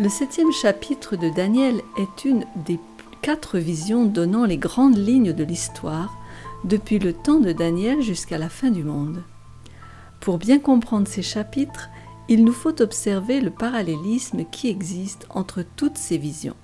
Le 7e chapitre de Daniel est une des 4 visions donnant les grandes lignes de l'histoire depuis le temps de Daniel jusqu'à la fin du monde. Pour bien comprendre ces chapitres, il nous faut observer le parallélisme qui existe entre toutes ces visions.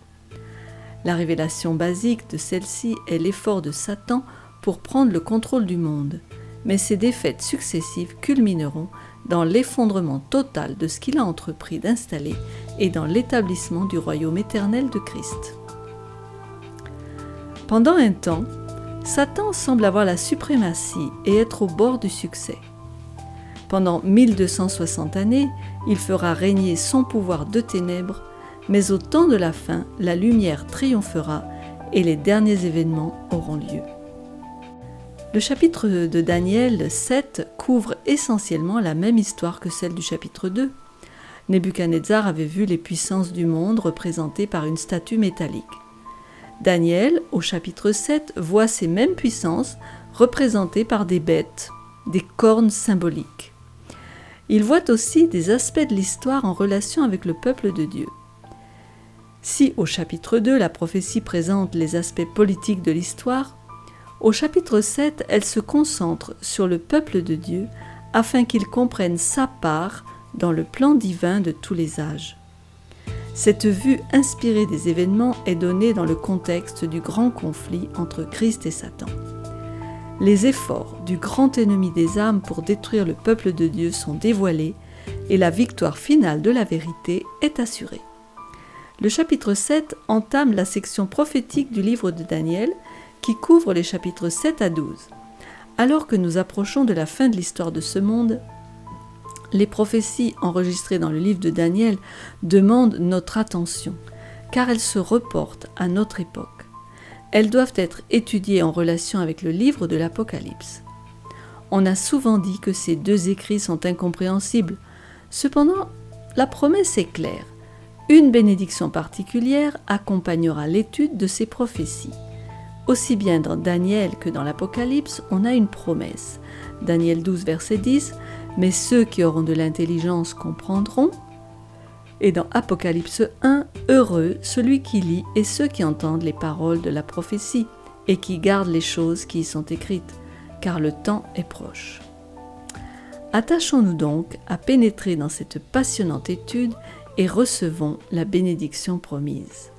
La révélation basique de celle-ci est l'effort de Satan pour prendre le contrôle du monde, mais ces défaites successives culmineront dans l'effondrement total de ce qu'il a entrepris d'installer et dans l'établissement du royaume éternel de Christ. Pendant un temps, Satan semble avoir la suprématie et être au bord du succès. Pendant 1260 années, il fera régner son pouvoir de ténèbres, mais au temps de la fin, la lumière triomphera et les derniers événements auront lieu. Le chapitre de Daniel 7 couvre essentiellement la même histoire que celle du chapitre 2. Nebuchadnezzar avait vu les puissances du monde représentées par une statue métallique. Daniel, au chapitre 7, voit ces mêmes puissances représentées par des bêtes, des cornes symboliques. Il voit aussi des aspects de l'histoire en relation avec le peuple de Dieu. Si au chapitre 2, la prophétie présente les aspects politiques de l'histoire, au chapitre 7, elle se concentre sur le peuple de Dieu afin qu'il comprenne sa part dans le plan divin de tous les âges. Cette vue inspirée des événements est donnée dans le contexte du grand conflit entre Christ et Satan. Les efforts du grand ennemi des âmes pour détruire le peuple de Dieu sont dévoilés et la victoire finale de la vérité est assurée. Le chapitre 7 entame la section prophétique du livre de Daniel qui couvre les chapitres 7 à 12. Alors que nous approchons de la fin de l'histoire de ce monde, les prophéties enregistrées dans le livre de Daniel demandent notre attention, car elles se reportent à notre époque. Elles doivent être étudiées en relation avec le livre de l'Apocalypse. On a souvent dit que ces deux écrits sont incompréhensibles. Cependant, la promesse est claire. Une bénédiction particulière accompagnera l'étude de ces prophéties. Aussi bien dans Daniel que dans l'Apocalypse, on a une promesse. Daniel 12, verset 10, « Mais ceux qui auront de l'intelligence comprendront ». Et dans Apocalypse 1, « Heureux celui qui lit et ceux qui entendent les paroles de la prophétie et qui gardent les choses qui y sont écrites, car le temps est proche. » Attachons-nous donc à pénétrer dans cette passionnante étude et recevons la bénédiction promise.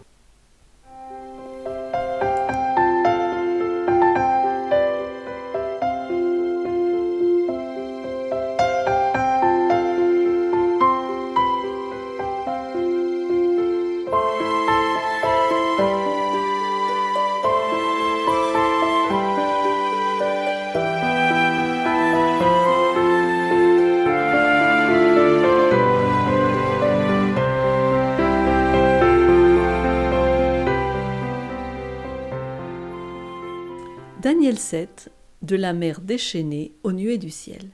Daniel 7, de la mer déchaînée aux nuées du ciel.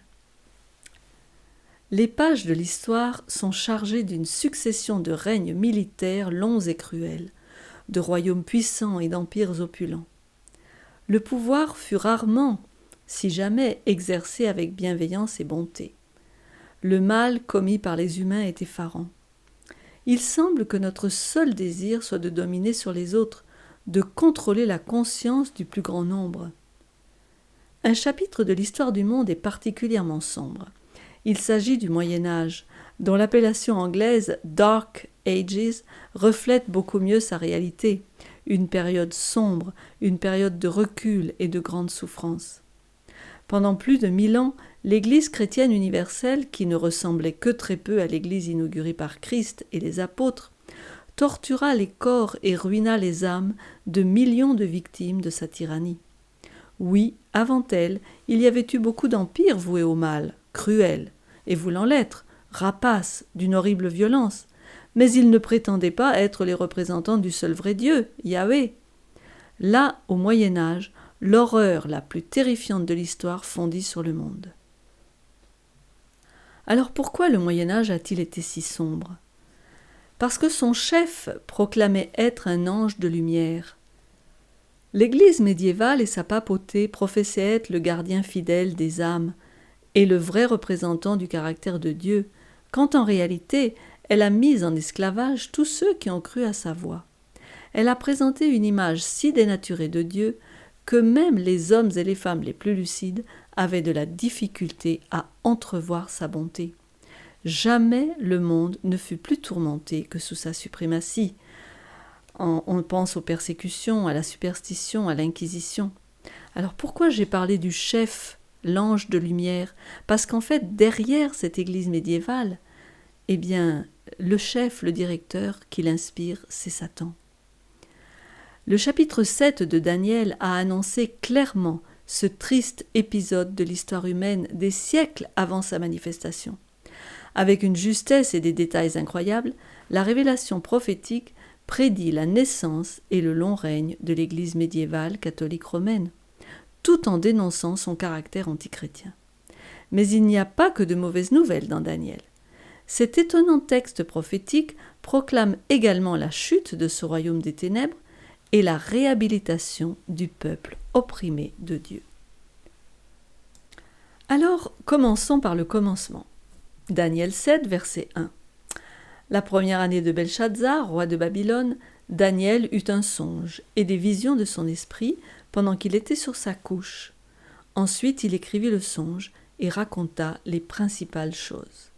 Les pages de l'histoire sont chargées d'une succession de règnes militaires longs et cruels, de royaumes puissants et d'empires opulents. Le pouvoir fut rarement, si jamais, exercé avec bienveillance et bonté. Le mal commis par les humains est effarant. Il semble que notre seul désir soit de dominer sur les autres, de contrôler la conscience du plus grand nombre. Un chapitre de l'histoire du monde est particulièrement sombre. Il s'agit du Moyen-Âge, dont l'appellation anglaise « Dark Ages » reflète beaucoup mieux sa réalité, une période sombre, une période de recul et de grande souffrance. Pendant plus de 1000 ans, l'Église chrétienne universelle, qui ne ressemblait que très peu à l'Église inaugurée par Christ et les apôtres, tortura les corps et ruina les âmes de millions de victimes de sa tyrannie. Oui, avant elle, il y avait eu beaucoup d'empires voués au mal, cruels, et voulant l'être, rapaces, d'une horrible violence, mais ils ne prétendaient pas être les représentants du seul vrai Dieu, Yahvé. Là, au Moyen-Âge, l'horreur la plus terrifiante de l'histoire fondit sur le monde. Alors pourquoi le Moyen-Âge a-t-il été si sombre ? Parce que son chef proclamait être un ange de lumière. L'Église médiévale et sa papauté professaient être le gardien fidèle des âmes et le vrai représentant du caractère de Dieu, quand en réalité, Elle a mis en esclavage tous ceux qui ont cru à sa voix. Elle a présenté une image si dénaturée de Dieu que même les hommes et les femmes les plus lucides avaient de la difficulté à entrevoir sa bonté. Jamais le monde ne fut plus tourmenté que sous sa suprématie. On pense aux persécutions, à la superstition, à l'Inquisition. Alors pourquoi j'ai parlé du chef, l'ange de lumière? Parce qu'en fait, derrière cette église médiévale, eh bien, le chef, le directeur qui l'inspire, c'est Satan. Le chapitre 7 de Daniel a annoncé clairement ce triste épisode de l'histoire humaine des siècles avant sa manifestation. Avec une justesse et des détails incroyables, la révélation prophétique prédit la naissance et le long règne de l'Église médiévale catholique romaine, tout en dénonçant son caractère antichrétien. Mais il n'y a pas que de mauvaises nouvelles dans Daniel. Cet étonnant texte prophétique proclame également la chute de ce royaume des ténèbres et la réhabilitation du peuple opprimé de Dieu. Alors, commençons par le commencement. Daniel 7, verset 1. La première année de Belshazzar, roi de Babylone, Daniel eut un songe et des visions de son esprit pendant qu'il était sur sa couche. Ensuite, il écrivit le songe et raconta les principales choses.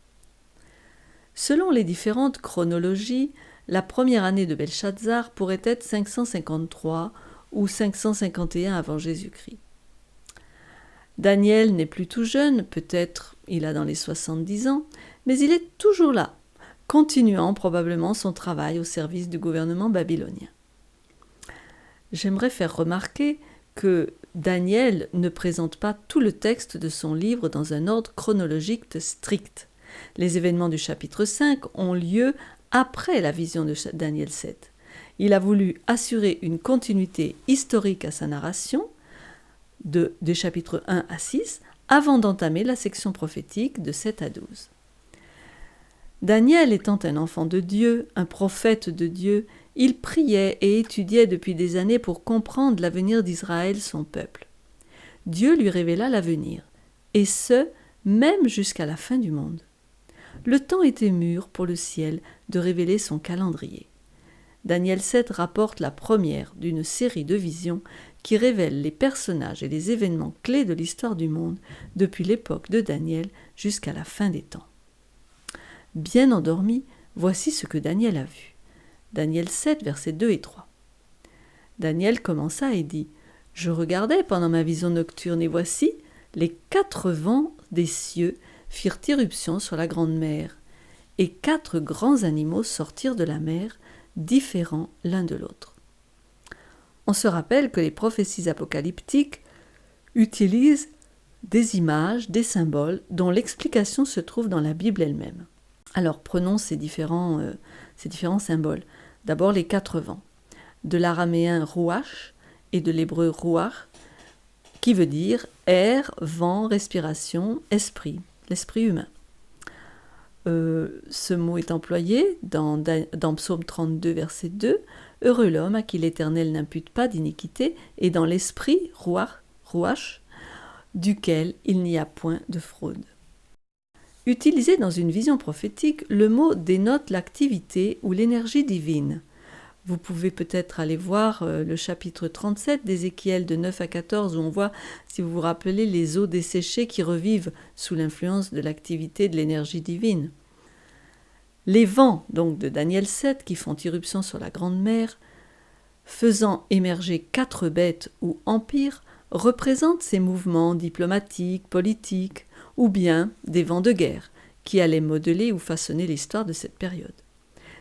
Selon les différentes chronologies, la première année de Belshazzar pourrait être 553 ou 551 avant Jésus-Christ. Daniel n'est plus tout jeune, peut-être il a dans les 70 ans, mais il est toujours là, continuant probablement son travail au service du gouvernement babylonien. J'aimerais faire remarquer que Daniel ne présente pas tout le texte de son livre dans un ordre chronologique strict. Les événements du chapitre 5 ont lieu après la vision de Daniel 7. Il a voulu assurer une continuité historique à sa narration, des chapitres 1 à 6, avant d'entamer la section prophétique de 7 à 12. Daniel étant un enfant de Dieu, un prophète de Dieu, il priait et étudiait depuis des années pour comprendre l'avenir d'Israël, son peuple. Dieu lui révéla l'avenir, et ce, même jusqu'à la fin du monde. Le temps était mûr pour le ciel de révéler son calendrier. Daniel 7 rapporte la première d'une série de visions qui révèlent les personnages et les événements clés de l'histoire du monde depuis l'époque de Daniel jusqu'à la fin des temps. Bien endormi, voici ce que Daniel a vu. Daniel 7, versets 2 et 3. Daniel commença et dit « Je regardais pendant ma vision nocturne, et voici, les 4 vents des cieux firent irruption sur la grande mer, et 4 grands animaux sortirent de la mer, différents l'un de l'autre. » On se rappelle que les prophéties apocalyptiques utilisent des images, des symboles, dont l'explication se trouve dans la Bible elle-même. Alors prenons ces différents symboles. D'abord les 4 vents, de l'araméen ruach et de l'hébreu ruach, qui veut dire air, vent, respiration, esprit, l'esprit humain. Ce mot est employé dans Psaume 32, verset 2, « Heureux l'homme à qui l'Éternel n'impute pas d'iniquité, et dans l'esprit, ruach, duquel il n'y a point de fraude. » Utilisé dans une vision prophétique, le mot dénote l'activité ou l'énergie divine. Vous pouvez peut-être aller voir le chapitre 37 d'Ézéchiel de 9 à 14 où on voit, si vous vous rappelez, les eaux desséchées qui revivent sous l'influence de l'activité de l'énergie divine. Les vents donc de Daniel 7 qui font irruption sur la grande mer, faisant émerger 4 bêtes ou empires, représentent ces mouvements diplomatiques, politiques, ou bien des vents de guerre qui allaient modeler ou façonner l'histoire de cette période.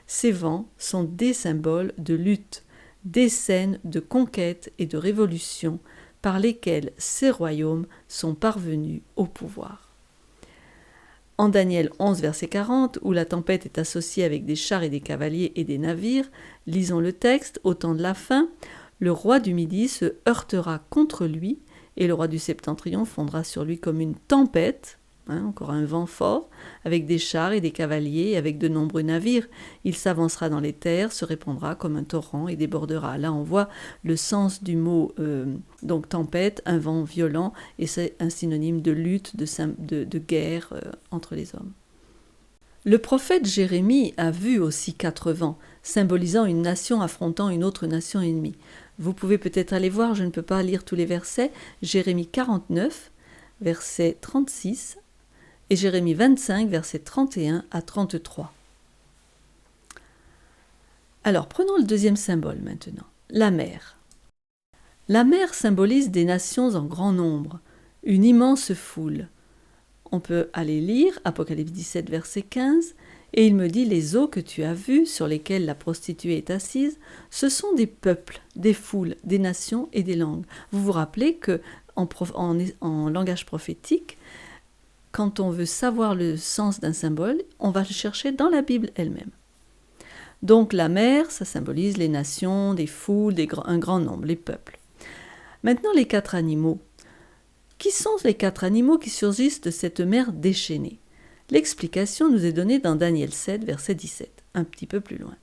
Ces vents sont des symboles de lutte, des scènes de conquête et de révolution par lesquelles ces royaumes sont parvenus au pouvoir. En Daniel 11, verset 40, où la tempête est associée avec des chars et des cavaliers et des navires, lisons le texte, au temps de la fin, le roi du Midi se heurtera contre lui, et le roi du Septentrion fondra sur lui comme une tempête, encore un vent fort, avec des chars et des cavaliers, et avec de nombreux navires. Il s'avancera dans les terres, se répandra comme un torrent et débordera. Là, on voit le sens du mot donc tempête, un vent violent, et c'est un synonyme de lutte, de guerre entre les hommes. Le prophète Jérémie a vu aussi 4 vents, symbolisant une nation affrontant une autre nation ennemie. Vous pouvez peut-être aller voir, je ne peux pas lire tous les versets, Jérémie 49, verset 36, et Jérémie 25, versets 31 à 33. Alors, prenons le deuxième symbole maintenant, la mer. La mer symbolise des nations en grand nombre, une immense foule. On peut aller lire Apocalypse 17, verset 15, et il me dit « Les eaux que tu as vues, sur lesquelles la prostituée est assise, ce sont des peuples, des foules, des nations et des langues. » Vous vous rappelez que en langage prophétique, quand on veut savoir le sens d'un symbole, on va le chercher dans la Bible elle-même. Donc la mer, ça symbolise les nations, des foules, un grand nombre, les peuples. Maintenant les 4 animaux. Qui sont les 4 animaux qui surgissent de cette mer déchaînée? L'explication nous est donnée dans Daniel 7, verset 17, un petit peu plus loin.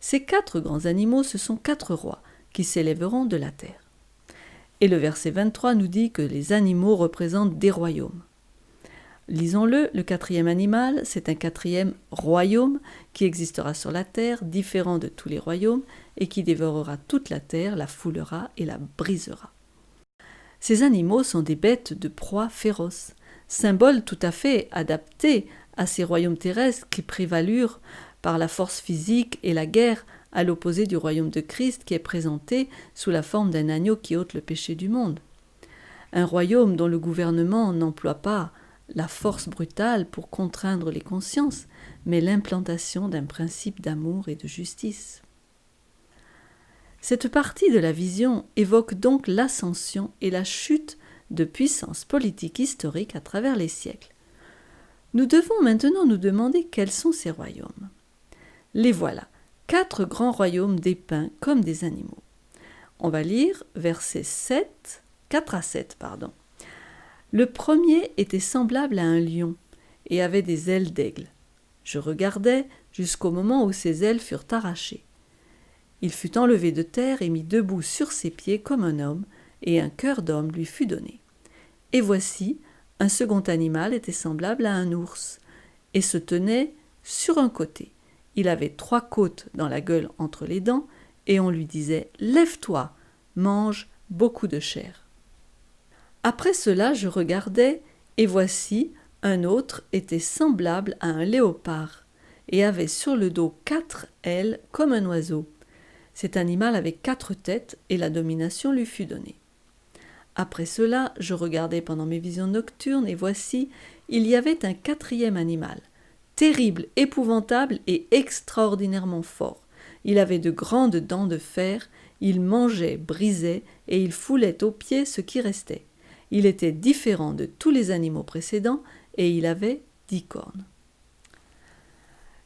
Ces 4 grands animaux, ce sont 4 rois qui s'élèveront de la terre. Et le verset 23 nous dit que les animaux représentent des royaumes. Lisons-le, le 4e animal, c'est un 4e royaume qui existera sur la terre, différent de tous les royaumes, et qui dévorera toute la terre, la foulera et la brisera. Ces animaux sont des bêtes de proie féroces, symboles tout à fait adaptés à ces royaumes terrestres qui prévalurent par la force physique et la guerre, à l'opposé du royaume de Christ qui est présenté sous la forme d'un agneau qui ôte le péché du monde. Un royaume dont le gouvernement n'emploie pas la force brutale pour contraindre les consciences, mais l'implantation d'un principe d'amour et de justice. Cette partie de la vision évoque donc l'ascension et la chute de puissances politiques historiques à travers les siècles. Nous devons maintenant nous demander quels sont ces royaumes. Les voilà, 4 grands royaumes dépeints comme des animaux. On va lire versets 4 à 7. Le premier était semblable à un lion et avait des ailes d'aigle. Je regardais jusqu'au moment où ses ailes furent arrachées. Il fut enlevé de terre et mis debout sur ses pieds comme un homme, et un cœur d'homme lui fut donné. Et voici, un second animal était semblable à un ours, et se tenait sur un côté. Il avait 3 côtes dans la gueule entre les dents, et on lui disait « Lève-toi, mange beaucoup de chair ». Après cela, je regardais, et voici, un autre était semblable à un léopard, et avait sur le dos 4 ailes comme un oiseau. Cet animal avait 4 têtes, et la domination lui fut donnée. Après cela, je regardais pendant mes visions nocturnes, et voici, il y avait un 4e animal, terrible, épouvantable et extraordinairement fort. Il avait de grandes dents de fer, il mangeait, brisait, et il foulait aux pieds ce qui restait. Il était différent de tous les animaux précédents, et il avait 10 cornes.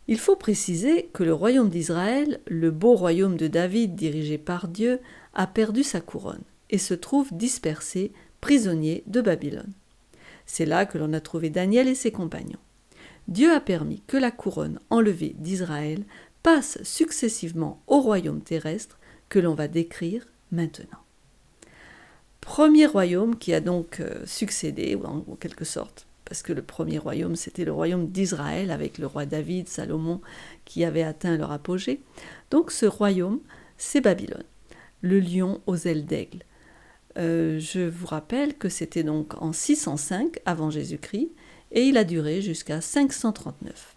Il faut préciser que le royaume d'Israël, le beau royaume de David dirigé par Dieu, a perdu sa couronne et se trouve dispersé, prisonnier de Babylone. C'est là que l'on a trouvé Daniel et ses compagnons. Dieu a permis que la couronne enlevée d'Israël passe successivement au royaume terrestre que l'on va décrire maintenant. Premier royaume qui a donc succédé, ou en quelque sorte, parce que le premier royaume, c'était le royaume d'Israël, avec le roi David, Salomon, qui avait atteint leur apogée. Donc ce royaume, c'est Babylone, le lion aux ailes d'aigle. Je vous rappelle que c'était donc en 605 avant Jésus-Christ, et il a duré jusqu'à 539.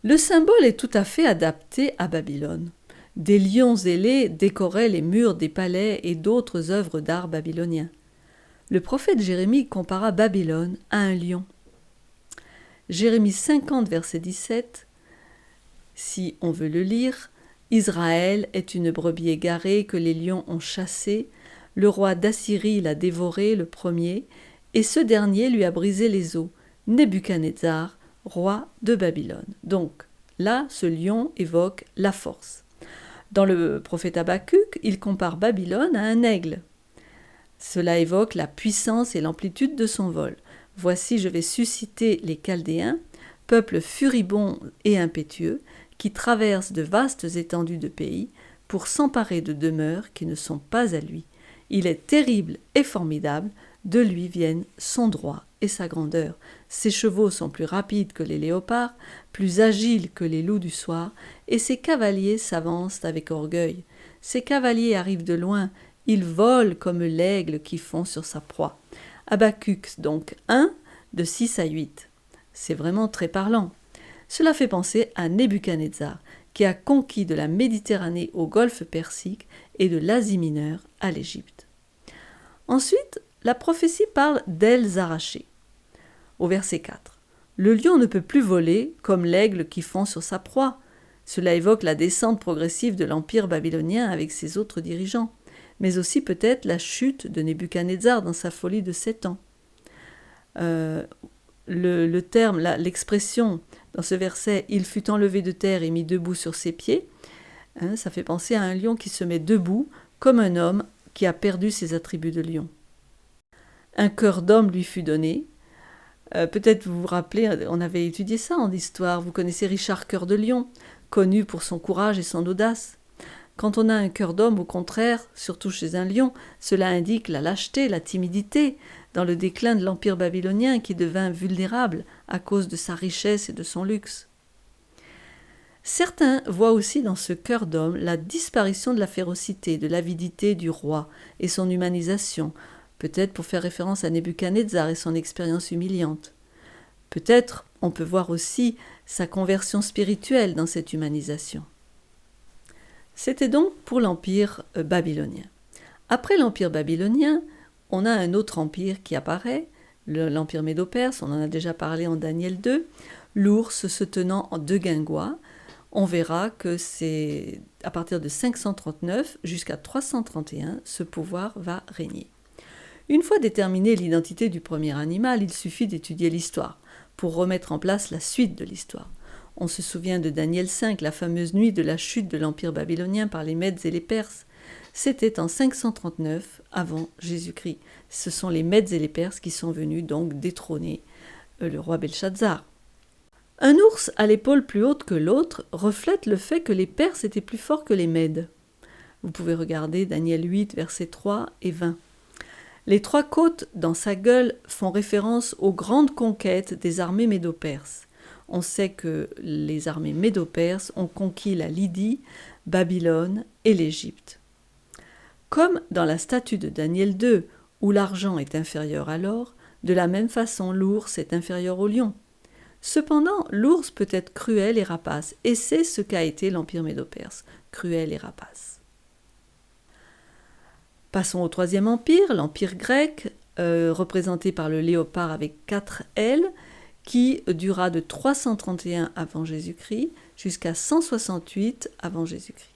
Le symbole est tout à fait adapté à Babylone. Des lions ailés décoraient les murs des palais et d'autres œuvres d'art babyloniens. Le prophète Jérémie compara Babylone à un lion. Jérémie 50, verset 17, si on veut le lire, « Israël est une brebis égarée que les lions ont chassée, le roi d'Assyrie l'a dévoré, le premier, et ce dernier lui a brisé les os, Nebuchadnezzar, roi de Babylone. » Donc là, ce lion évoque la force. Dans le prophète Habakkuk, il compare Babylone à un aigle. Cela évoque la puissance et l'amplitude de son vol. « Voici, je vais susciter les Chaldéens, peuple furibond et impétueux, qui traverse de vastes étendues de pays pour s'emparer de demeures qui ne sont pas à lui. Il est terrible et formidable, de lui viennent son droit et sa grandeur. Ses chevaux sont plus rapides que les léopards, plus agiles que les loups du soir, et ses cavaliers s'avancent avec orgueil. Ces cavaliers arrivent de loin, ils volent comme l'aigle qui fond sur sa proie. Habacuc, donc 1, de 6 à 8. C'est vraiment très parlant. Cela fait penser à Nebuchadnezzar, qui a conquis de la Méditerranée au golfe Persique et de l'Asie mineure à l'Égypte. Ensuite, la prophétie parle d'ailes arrachées. Au verset 4. Le lion ne peut plus voler comme l'aigle qui fond sur sa proie. Cela évoque la descente progressive de l'Empire babylonien avec ses autres dirigeants, mais aussi peut-être la chute de Nebuchadnezzar dans sa folie de 7 ans. L'expression dans ce verset « il fut enlevé de terre et mis debout sur ses pieds », ça fait penser à un lion qui se met debout comme un homme qui a perdu ses attributs de lion. Un cœur d'homme lui fut donné. Peut-être vous vous rappelez, on avait étudié ça en histoire. Vous connaissez Richard Cœur de Lion, connu pour son courage et son audace. Quand on a un cœur d'homme, au contraire, surtout chez un lion, cela indique la lâcheté, la timidité, dans le déclin de l'Empire babylonien qui devint vulnérable à cause de sa richesse et de son luxe. Certains voient aussi dans ce cœur d'homme la disparition de la férocité, de l'avidité du roi et son humanisation, peut-être pour faire référence à Nebuchadnezzar et son expérience humiliante. Peut-être on peut voir aussi sa conversion spirituelle dans cette humanisation. C'était donc pour l'Empire babylonien. Après l'Empire babylonien, on a un autre empire qui apparaît, l'Empire médo-perse, on en a déjà parlé en Daniel 2, l'ours se tenant en deux guingois. On verra que c'est à partir de 539 jusqu'à 331, ce pouvoir va régner. Une fois déterminée l'identité du premier animal, il suffit d'étudier l'histoire pour remettre en place la suite de l'histoire. On se souvient de Daniel 5, la fameuse nuit de la chute de l'Empire babylonien par les Mèdes et les Perses. C'était en 539 avant Jésus-Christ. Ce sont les Mèdes et les Perses qui sont venus donc détrôner le roi Belshazzar. Un ours à l'épaule plus haute que l'autre reflète le fait que les Perses étaient plus forts que les Mèdes. Vous pouvez regarder Daniel 8, versets 3 et 20. Les trois côtes dans sa gueule font référence aux grandes conquêtes des armées médo-perses. On sait que les armées médo-perses ont conquis la Lydie, Babylone et l'Égypte. Comme dans la statue de Daniel 2, où l'argent est inférieur à l'or, de la même façon l'ours est inférieur au lion. Cependant, l'ours peut être cruel et rapace, et c'est ce qu'a été l'Empire médo-perse, cruel et rapace. Passons au troisième empire, l'Empire grec, représenté par le léopard avec 4 ailes, qui dura de 331 avant Jésus-Christ jusqu'à 168 avant Jésus-Christ.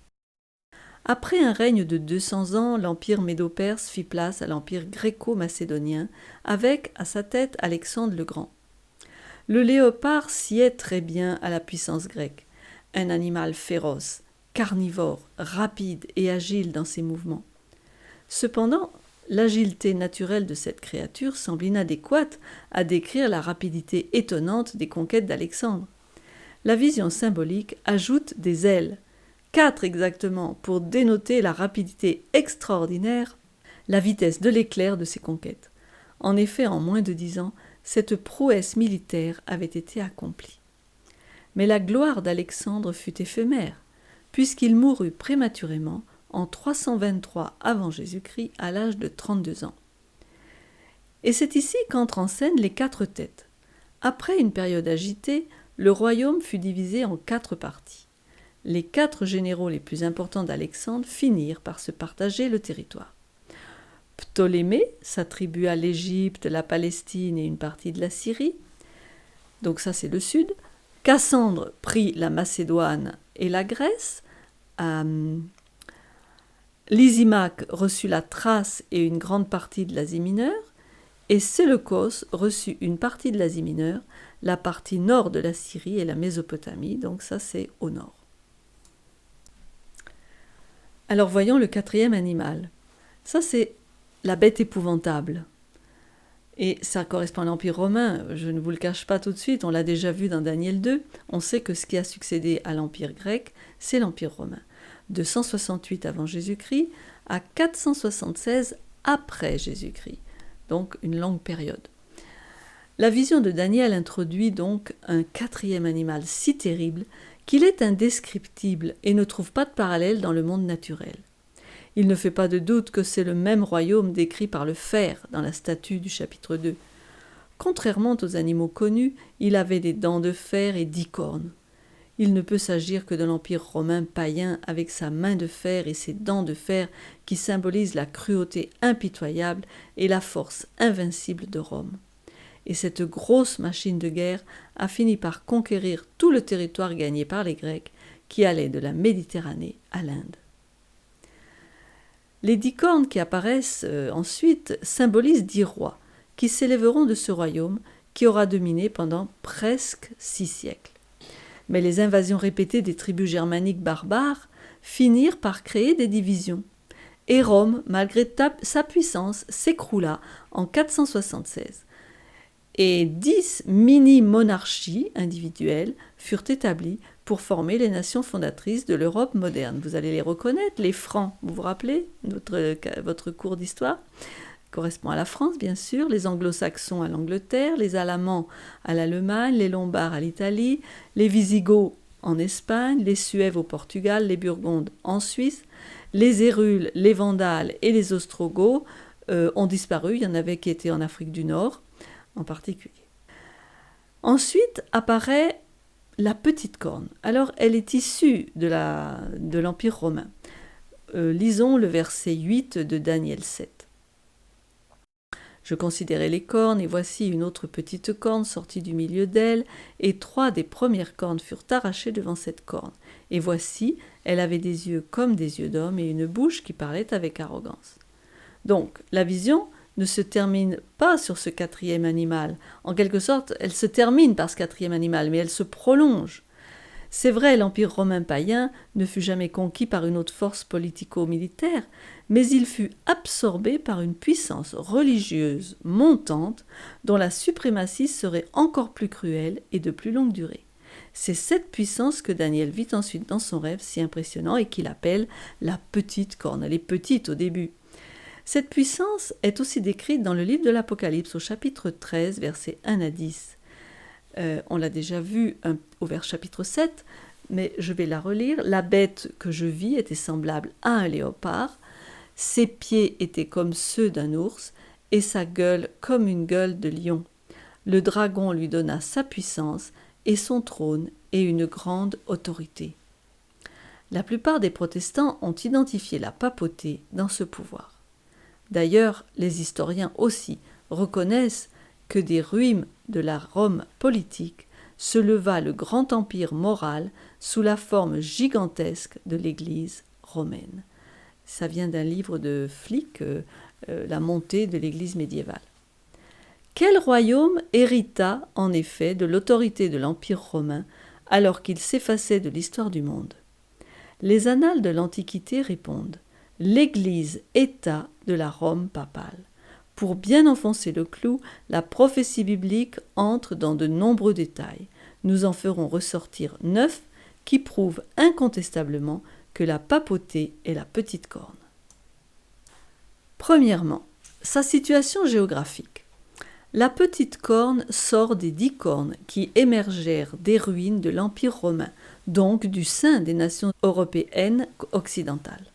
Après un règne de 200 ans, l'Empire médo-perse fit place à l'Empire gréco-macédonien, avec à sa tête Alexandre le Grand. Le léopard sied très bien à la puissance grecque, un animal féroce, carnivore, rapide et agile dans ses mouvements. Cependant, l'agilité naturelle de cette créature semble inadéquate à décrire la rapidité étonnante des conquêtes d'Alexandre. La vision symbolique ajoute des ailes, 4 exactement, pour dénoter la rapidité extraordinaire, la vitesse de l'éclair de ses conquêtes. En effet, en moins de 10 ans, cette prouesse militaire avait été accomplie. Mais la gloire d'Alexandre fut éphémère, puisqu'il mourut prématurément en 323 avant Jésus-Christ à l'âge de 32 ans. Et c'est ici qu'entrent en scène les 4 têtes. Après une période agitée, le royaume fut divisé en 4 parties. Les 4 généraux les plus importants d'Alexandre finirent par se partager le territoire. Ptolémée s'attribua l'Égypte, la Palestine et une partie de la Syrie. Donc ça c'est le sud. Cassandre prit la Macédoine et la Grèce. Lysimaque reçut la Thrace et une grande partie de l'Asie mineure. Et Séleucos reçut une partie de l'Asie mineure, la partie nord de la Syrie et la Mésopotamie. Donc ça c'est au nord. Alors voyons le 4e animal. Ça c'est la bête épouvantable. Et ça correspond à l'Empire romain, je ne vous le cache pas tout de suite, on l'a déjà vu dans Daniel 2, on sait que ce qui a succédé à l'Empire grec, c'est l'Empire romain. De 168 avant Jésus-Christ à 476 après Jésus-Christ, donc une longue période. La vision de Daniel introduit donc un quatrième animal si terrible qu'il est indescriptible et ne trouve pas de parallèle dans le monde naturel. Il ne fait pas de doute que c'est le même royaume décrit par le fer dans la statue du chapitre 2. Contrairement aux animaux connus, il avait des dents de fer et 10 cornes. Il ne peut s'agir que de l'Empire romain païen avec sa main de fer et ses dents de fer qui symbolisent la cruauté impitoyable et la force invincible de Rome. Et cette grosse machine de guerre a fini par conquérir tout le territoire gagné par les Grecs qui allaient de la Méditerranée à l'Inde. Les 10 cornes qui apparaissent ensuite symbolisent 10 rois qui s'élèveront de ce royaume qui aura dominé pendant presque 6 siècles. Mais les invasions répétées des tribus germaniques barbares finirent par créer des divisions. Et Rome, malgré sa puissance, s'écroula en 476. Et 10 mini-monarchies individuelles furent établies pour former les nations fondatrices de l'Europe moderne. Vous allez les reconnaître, les Francs, vous vous rappelez votre cours d'histoire correspond à la France, bien sûr, les Anglo-Saxons à l'Angleterre, les Alamans à l'Allemagne, les Lombards à l'Italie, les Visigoths en Espagne, les Suèves au Portugal, les Burgondes en Suisse, les Hérules, les Vandales et les Ostrogoths ont disparu. Il y en avait qui étaient en Afrique du Nord, en particulier. Ensuite apparaît la petite corne. Alors, elle est issue de l'Empire romain. Lisons le verset 8 de Daniel 7. Je considérai les cornes, et voici une autre petite corne sortie du milieu d'elle, et 3 des premières cornes furent arrachées devant cette corne. Et voici, elle avait des yeux comme des yeux d'homme, et une bouche qui parlait avec arrogance. Donc, la vision ne se termine pas sur ce quatrième animal. En quelque sorte, elle se termine par ce quatrième animal, mais elle se prolonge. C'est vrai, l'Empire romain païen ne fut jamais conquis par une autre force politico-militaire, mais il fut absorbé par une puissance religieuse montante dont la suprématie serait encore plus cruelle et de plus longue durée. C'est cette puissance que Daniel vit ensuite dans son rêve si impressionnant et qu'il appelle la petite corne. Elle est petite au début. Cette puissance est aussi décrite dans le livre de l'Apocalypse au chapitre 13, versets 1 à 10. On l'a déjà vu au vers chapitre 7, mais je vais la relire. La bête que je vis était semblable à un léopard, ses pieds étaient comme ceux d'un ours, et sa gueule comme une gueule de lion. Le dragon lui donna sa puissance, et son trône et une grande autorité. La plupart des protestants ont identifié la papauté dans ce pouvoir. D'ailleurs, les historiens aussi reconnaissent que des ruines de la Rome politique se leva le grand empire moral sous la forme gigantesque de l'Église romaine. Ça vient d'un livre de Flick, La montée de l'Église médiévale. Quel royaume hérita en effet de l'autorité de l'Empire romain alors qu'il s'effaçait de l'histoire du monde ? Les annales de l'Antiquité répondent « l'Église-État de la Rome papale ». Pour bien enfoncer le clou, la prophétie biblique entre dans de nombreux détails. Nous en ferons ressortir 9 qui prouvent incontestablement que la papauté est la petite corne. Premièrement, sa situation géographique. La petite corne sort des 10 cornes qui émergèrent des ruines de l'Empire romain, donc du sein des nations européennes occidentales.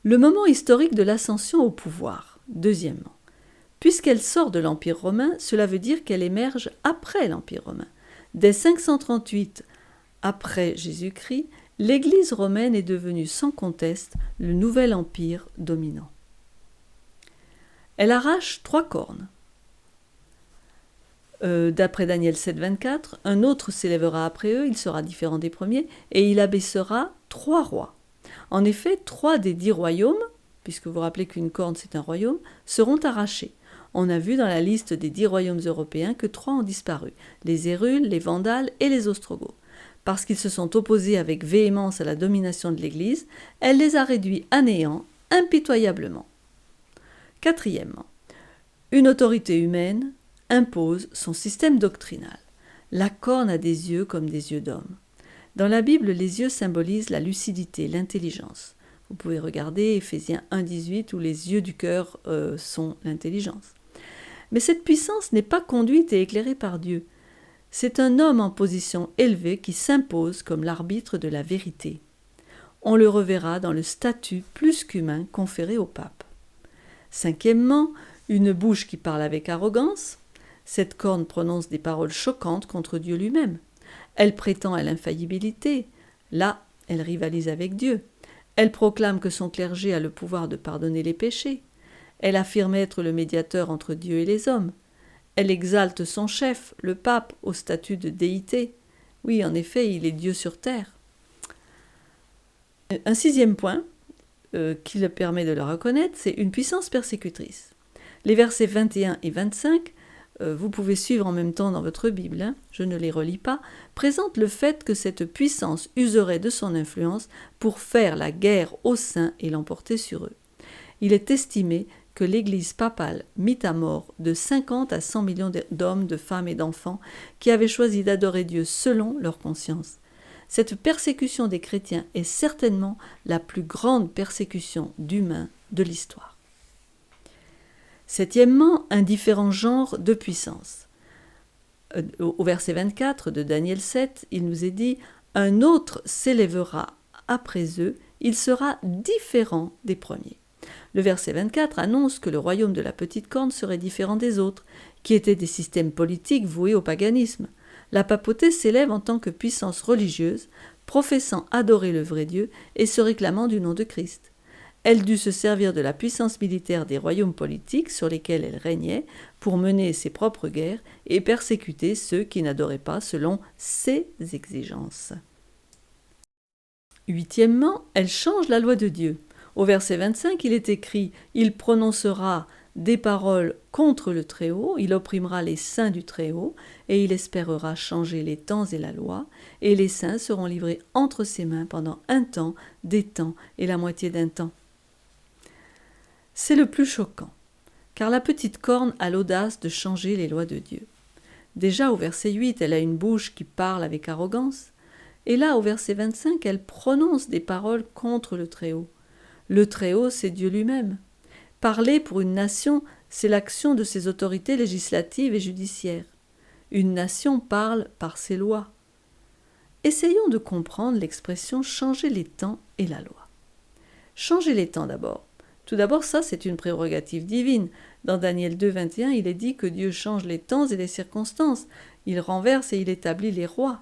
Le moment historique de l'ascension au pouvoir. Deuxièmement, puisqu'elle sort de l'Empire romain, cela veut dire qu'elle émerge après l'Empire romain. Dès 538 après Jésus-Christ, l'Église romaine est devenue sans conteste le nouvel empire dominant. Elle arrache 3 cornes. D'après Daniel 7, 24, un autre s'élèvera après eux, il sera différent des premiers, et il abaissera 3 rois. En effet, 3 des 10 royaumes, puisque vous vous rappelez qu'une corne c'est un royaume, seront arrachés. On a vu dans la liste des 10 royaumes européens que 3 ont disparu, les Hérules, les Vandales et les Ostrogoths. Parce qu'ils se sont opposés avec véhémence à la domination de l'Église, elle les a réduits à néant impitoyablement. Quatrièmement, une autorité humaine impose son système doctrinal. La corne a des yeux comme des yeux d'homme. Dans la Bible, les yeux symbolisent la lucidité, l'intelligence. Vous pouvez regarder Éphésiens 1,18 où les yeux du cœur sont l'intelligence. Mais cette puissance n'est pas conduite et éclairée par Dieu. C'est un homme en position élevée qui s'impose comme l'arbitre de la vérité. On le reverra dans le statut plus qu'humain conféré au pape. Cinquièmement, une bouche qui parle avec arrogance. Cette corne prononce des paroles choquantes contre Dieu lui-même. Elle prétend à l'infaillibilité. Là, elle rivalise avec Dieu. Elle proclame que son clergé a le pouvoir de pardonner les péchés. Elle affirme être le médiateur entre Dieu et les hommes. Elle exalte son chef, le pape, au statut de déité. Oui, en effet, il est Dieu sur terre. Un sixième point qui le permet de le reconnaître, c'est une puissance persécutrice. Les versets 21 et 25, vous pouvez suivre en même temps dans votre Bible, je ne les relis pas, présentent le fait que cette puissance userait de son influence pour faire la guerre aux saints et l'emporter sur eux. Il est estimé que l'Église papale mit à mort de 50 à 100 millions d'hommes, de femmes et d'enfants qui avaient choisi d'adorer Dieu selon leur conscience. Cette persécution des chrétiens est certainement la plus grande persécution d'humains de l'histoire. Septièmement, un différent genre de puissance. Au verset 24 de Daniel 7, il nous est dit « Un autre s'élèvera après eux, il sera différent des premiers ». Le verset 24 annonce que le royaume de la petite corne serait différent des autres, qui étaient des systèmes politiques voués au paganisme. La papauté s'élève en tant que puissance religieuse, professant adorer le vrai Dieu et se réclamant du nom de Christ. Elle dut se servir de la puissance militaire des royaumes politiques sur lesquels elle régnait pour mener ses propres guerres et persécuter ceux qui n'adoraient pas selon ses exigences. Huitièmement, elle change la loi de Dieu. Au verset 25, il est écrit « Il prononcera des paroles contre le Très-Haut, il opprimera les saints du Très-Haut, et il espérera changer les temps et la loi, et les saints seront livrés entre ses mains pendant un temps, des temps et la moitié d'un temps. » C'est le plus choquant, car la petite corne a l'audace de changer les lois de Dieu. Déjà au verset 8, elle a une bouche qui parle avec arrogance, et là au verset 25, elle prononce des paroles contre le Très-Haut. Le Très-Haut, c'est Dieu lui-même. Parler pour une nation, c'est l'action de ses autorités législatives et judiciaires. Une nation parle par ses lois. Essayons de comprendre l'expression « changer les temps et la loi ». Changer les temps d'abord. Tout d'abord, ça, c'est une prérogative divine. Dans Daniel 2, 21, il est dit que Dieu change les temps et les circonstances. Il renverse et il établit les rois.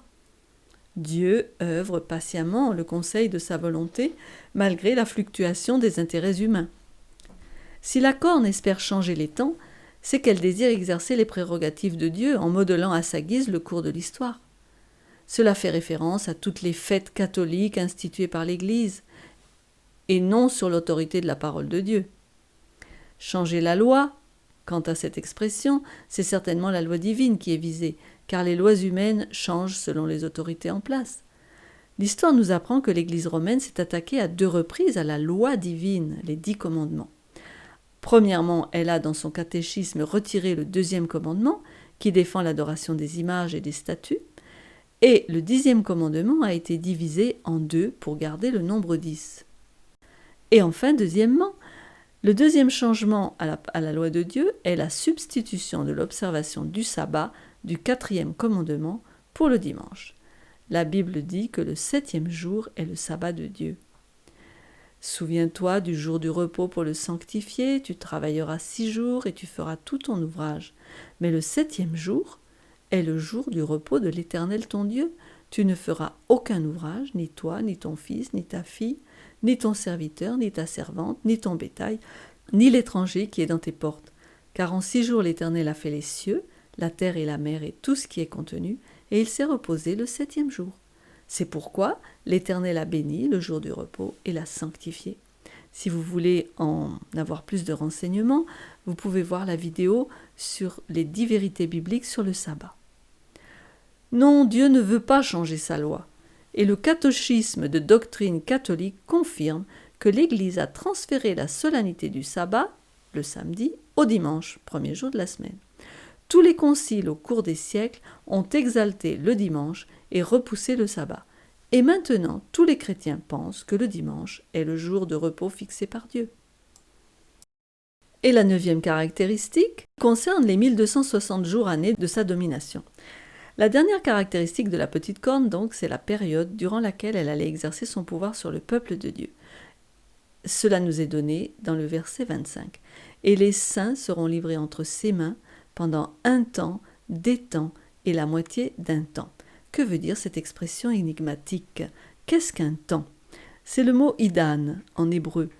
Dieu œuvre patiemment le conseil de sa volonté, malgré la fluctuation des intérêts humains. Si la corne espère changer les temps, c'est qu'elle désire exercer les prérogatives de Dieu en modelant à sa guise le cours de l'histoire. Cela fait référence à toutes les fêtes catholiques instituées par l'Église, et non sur l'autorité de la parole de Dieu. Changer la loi, quant à cette expression, c'est certainement la loi divine qui est visée, car les lois humaines changent selon les autorités en place. L'histoire nous apprend que l'Église romaine s'est attaquée à 2 reprises à la loi divine, les 10 commandements. Premièrement, elle a dans son catéchisme retiré le 2e commandement, qui défend l'adoration des images et des statues, et le 10e commandement a été divisé en 2 pour garder le nombre 10. Et enfin, deuxièmement, le 2e changement à la loi de Dieu est la substitution de l'observation du sabbat du 4e commandement pour le dimanche. La Bible dit que le 7e jour est le sabbat de Dieu. Souviens-toi du jour du repos pour le sanctifier, tu travailleras 6 jours et tu feras tout ton ouvrage. Mais le 7e jour est le jour du repos de l'Éternel ton Dieu. Tu ne feras aucun ouvrage, ni toi, ni ton fils, ni ta fille, ni ton serviteur, ni ta servante, ni ton bétail, ni l'étranger qui est dans tes portes. Car en 6 jours l'Éternel a fait les cieux, la terre et la mer et tout ce qui est contenu, et il s'est reposé le 7e jour. C'est pourquoi l'Éternel a béni le jour du repos et l'a sanctifié. Si vous voulez en avoir plus de renseignements, vous pouvez voir la vidéo sur les 10 vérités bibliques sur le sabbat. Non, Dieu ne veut pas changer sa loi. Et le catéchisme de doctrine catholique confirme que l'Église a transféré la solennité du sabbat, le samedi, au dimanche, premier jour de la semaine. Tous les conciles au cours des siècles ont exalté le dimanche et repoussé le sabbat. Et maintenant, tous les chrétiens pensent que le dimanche est le jour de repos fixé par Dieu. Et la 9e caractéristique concerne les 1260 jours-années de sa domination. La dernière caractéristique de la petite corne, donc, c'est la période durant laquelle elle allait exercer son pouvoir sur le peuple de Dieu. Cela nous est donné dans le verset 25. « Et les saints seront livrés entre ses mains pendant un temps, des temps et la moitié d'un temps. » Que veut dire cette expression énigmatique? Qu'est-ce qu'un temps? C'est le mot « idan » en hébreu,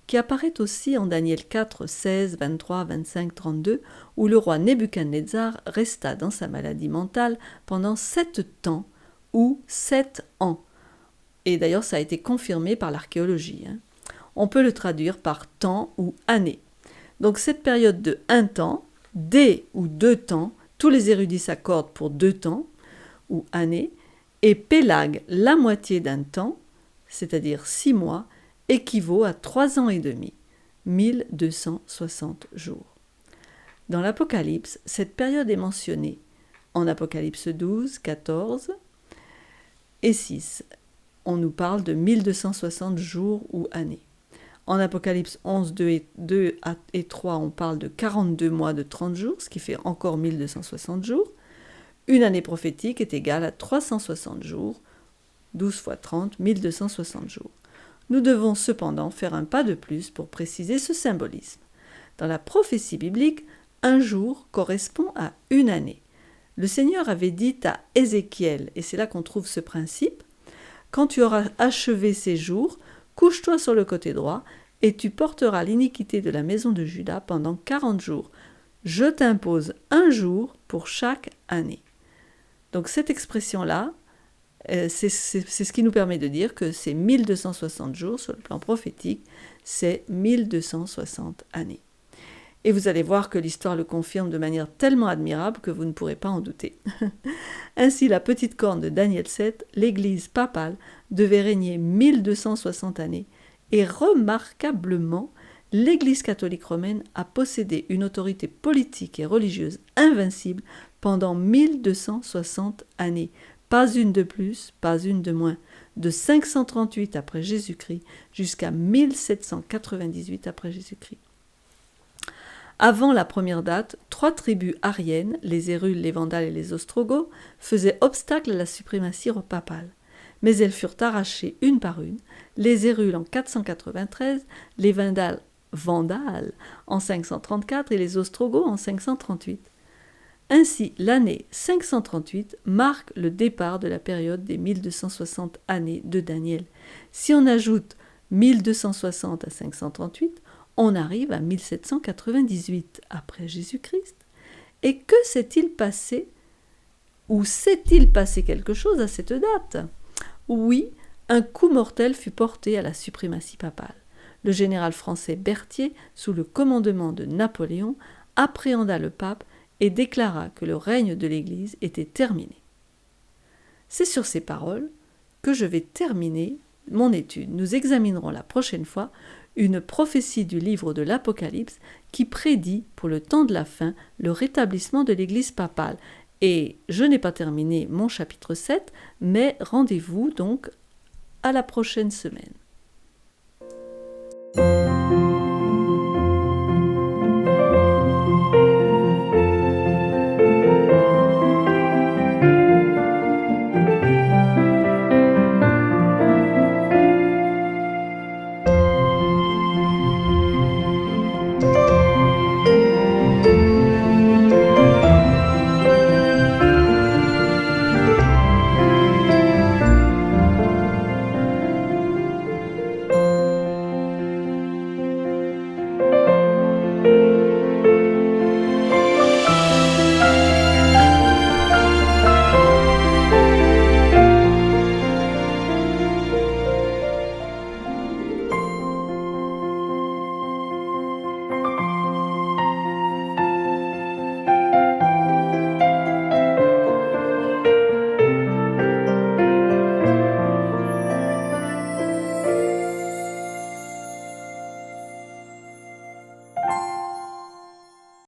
qui apparaît aussi en Daniel 4, 16, 23, 25, 32, où le roi Nebuchadnezzar resta dans sa maladie mentale pendant 7 temps ou 7 ans. Et d'ailleurs, ça a été confirmé par l'archéologie. On peut le traduire par temps ou année. Donc cette période de 1 temps, des ou 2 temps, tous les érudits s'accordent pour 2 temps ou années, et pélag, la moitié d'un temps, c'est-à-dire 6 mois, équivaut à 3 ans et demi, 1260 jours. Dans l'Apocalypse, cette période est mentionnée en Apocalypse 12, 14 et 6. On nous parle de 1260 jours ou années. En Apocalypse 11, 2 et 3, on parle de 42 mois de 30 jours, ce qui fait encore 1260 jours. Une année prophétique est égale à 360 jours, 12 fois 30, 1260 jours. Nous devons cependant faire un pas de plus pour préciser ce symbolisme. Dans la prophétie biblique, un jour correspond à une année. Le Seigneur avait dit à Ézéchiel, et c'est là qu'on trouve ce principe, « Quand tu auras achevé ces jours, couche-toi sur le côté droit, et tu porteras l'iniquité de la maison de Juda pendant 40 jours. Je t'impose un jour pour chaque année. » Donc cette expression-là, c'est ce qui nous permet de dire que c'est 1260 jours sur le plan prophétique, c'est 1260 années. Et vous allez voir que l'histoire le confirme de manière tellement admirable que vous ne pourrez pas en douter. Ainsi, la petite corne de Daniel 7, l'Église papale devait régner 1260 années, et remarquablement, l'Église catholique romaine a possédé une autorité politique et religieuse invincible pendant 1260 années. Pas une de plus, pas une de moins, de 538 après Jésus-Christ jusqu'à 1798 après Jésus-Christ. Avant la première date, 3 tribus aryennes, les Hérules, les Vandales et les Ostrogoths, faisaient obstacle à la suprématie papale. Mais elles furent arrachées une par une, les Hérules en 493, les Vandales en 534 et les Ostrogoths en 538. Ainsi, l'année 538 marque le départ de la période des 1260 années de Daniel. Si on ajoute 1260 à 538, on arrive à 1798 après Jésus-Christ. Et que s'est-il passé? Ou s'est-il passé quelque chose à cette date? Oui, un coup mortel fut porté à la suprématie papale. Le général français Berthier, sous le commandement de Napoléon, appréhenda le pape et déclara que le règne de l'Église était terminé. C'est sur ces paroles que je vais terminer mon étude. Nous examinerons la prochaine fois une prophétie du livre de l'Apocalypse qui prédit pour le temps de la fin le rétablissement de l'Église papale. Et je n'ai pas terminé mon chapitre 7, mais rendez-vous donc à la prochaine semaine.